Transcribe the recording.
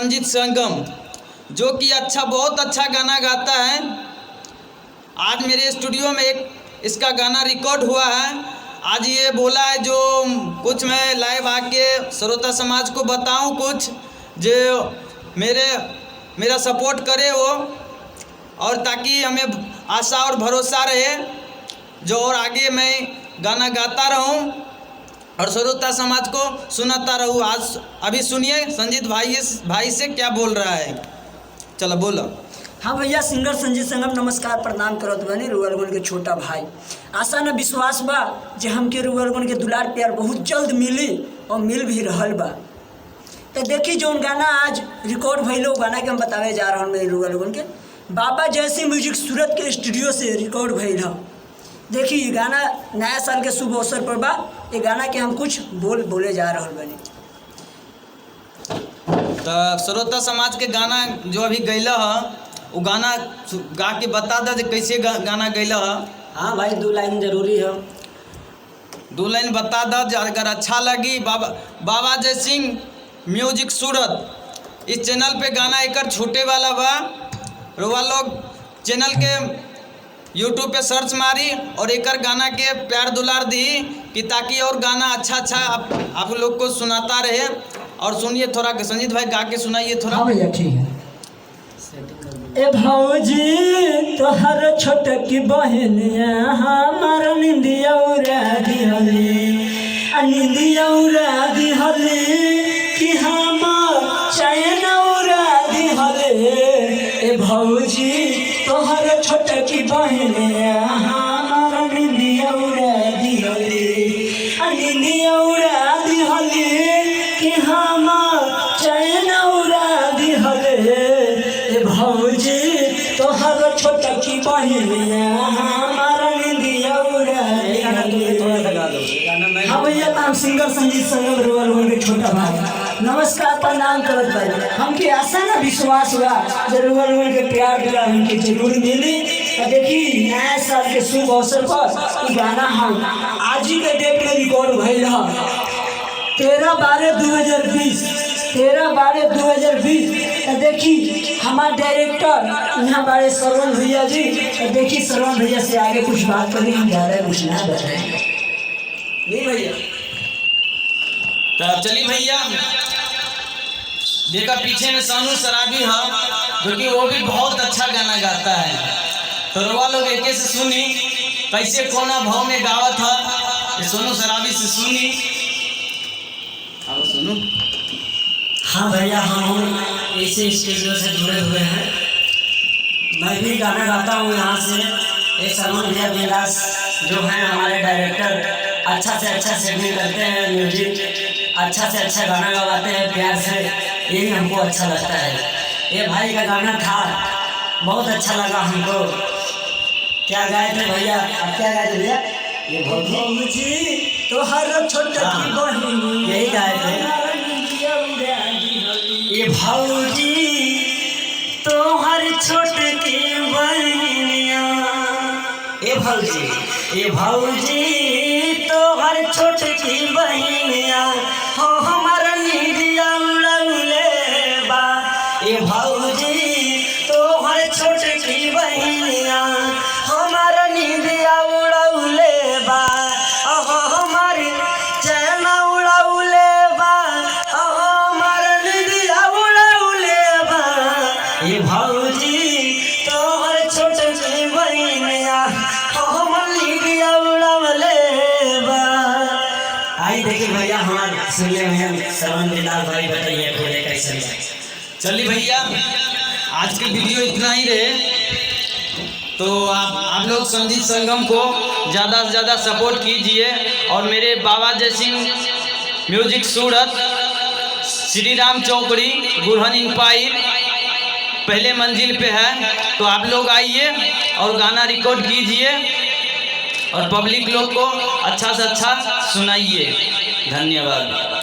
संजीत संगम, जो कि बहुत अच्छा गाना गाता है। आज मेरे स्टूडियो में एक इसका गाना रिकॉर्ड हुआ है। आज ये बोला है जो कुछ मैं लाइव आके श्रोता समाज को बताऊं, कुछ जो मेरा सपोर्ट करे वो, और ताकि हमें आशा और भरोसा रहे जो, और आगे मैं गाना गाता रहूं और श्रोता समाज को सुनाता रहूं। आज अभी सुनिए संजीत भाई से क्या बोल रहा है। चलो बोलो। हाँ भैया, सिंगर संजीत संगम नमस्कार प्रणाम करत बनी रुअलगुन के छोटा भाई। आशा न विश्वास बा जे हमके रुअलगुन के दुलार प्यार बहुत जल्द मिली और मिल भी रहल बा। तो देखी जो गाना आज रिकॉर्ड भइलो, गाना के हम बतावे जा रहा हूँ रुअलगुन के बाबा जैसी म्यूजिक सूरत के स्टूडियो से रिकॉर्ड भइल है। देखी ये गाना नया साल के शुभ अवसर पर बा, ये गाना के हम कुछ बोले जा रहा बनी। तो श्रोता समाज के गाना जो अभी गैला है वो गाना गा के बता दे कैसे गाना गैला है। हाँ भाई, 2 लाइन जरूरी है। 2 लाइन बता दे, अगर अच्छा लगी। बाबा जय सिंह म्यूजिक सूरत इस चैनल पे गाना एक छूटे वाला बा। रोवा लोग चैनल के यूट्यूब पे सर्च मारी और एक गाना के प्यार दुलार दी कि ताकि और गाना अच्छा आप लोग को सुनाता रहे। और सुनिए थोड़ा, संजीत भाई गा के सुनाइए थोड़ा। हाँ भैया ठीक है। ए भौजी तोहर छोटकी बहनिया हमार निंदिया उड़ा दिहली, निंदिया उड़ा दिहली कि हमार चैन उड़ा दिहली। ए भौजी तोहर छोटकी बहनिया हमार निंदिया उड़ा दिहली, निंदिया उड़ा दिहली कि हमार चैन उड़ा दिहली। ए भौजी तोहर छोटकी बहनिया हमार निंदिया उड़ा दिहली। हाँ भैया, नाम सिंगर संजीत संगम रुअलगुन के छोटा भाई नमस्कार प्रणाम करत भाई। हमके आशा ना विश्वास हुआ रुअलगुन के प्यार दुलार हमके जरूर मिली। तो देखी नया साल के शुभ अवसर पर गाना हम आज ही के डेट में रिकॉर्ड भइल है 13/12/2020। देखी हमारे डायरेक्टर यहाँ बारे श्रवण भैया जी। देखी श्रवण भैया से आगे कुछ बात करी, हम ज़्यादा कुछ ना बताएंगे नहीं भैया। तो चलिए भैया, देखा पीछे में सोनू शराबी है जो कि वो भी बहुत अच्छा गाना गाता है। तो रोवा लोग एक से सुनी कैसे कोना भाव में गावत है, सोनू शराबी से सुनी। अब सुनो। हाँ भैया, हम इसी स्टूडियो से जुड़े हुए हैं। मैं भी गाना गाता हूँ यहाँ से। एक सलमान भैया बिंदास जो हैं हमारे डायरेक्टर, अच्छा से अच्छा सेटिंग करते हैं, म्यूजिक अच्छा से अच्छा गाना गवाते हैं प्यार से, यही हमको अच्छा लगता है। ये भाई का गाना था, बहुत अच्छा लगा हमको। क्या गाए थे भैया? आप क्या गाए थे भैया? ये भौजी तो हर छोटा की बहन, यही गाए थे। ये भौजी तो हर छोटे की बहनिया, ये भौजी तो हर छोटे की बहनिया हो हमारा निदिया उड़ौले बा। ये भौजी तो हर छोटे की बहनिया हमारा निदिया उड़ौले बा। ओहो हमारी चैन उड़ौले बा, ओहो हमारा निदिया उड़ौले बा। ये भौजी तो हर छोटे की बहनिया आई। देखिए भैया, हमारे सुनने में श्रवण बिलाल भाई बताइए बोले कैसे। चलिए भैया, आज के वीडियो इतना ही रहे। तो आप लोग संजीत संगम को ज़्यादा से ज़्यादा सपोर्ट कीजिए। और मेरे बाबा जय सिंह म्यूजिक सूरत, श्री राम चौकड़ी, गुरहन इंपायर, पहले मंजिल पे है। तो आप लोग आइए और गाना रिकॉर्ड कीजिए और पब्लिक लोग को अच्छा से अच्छा सुनाइए। धन्यवाद।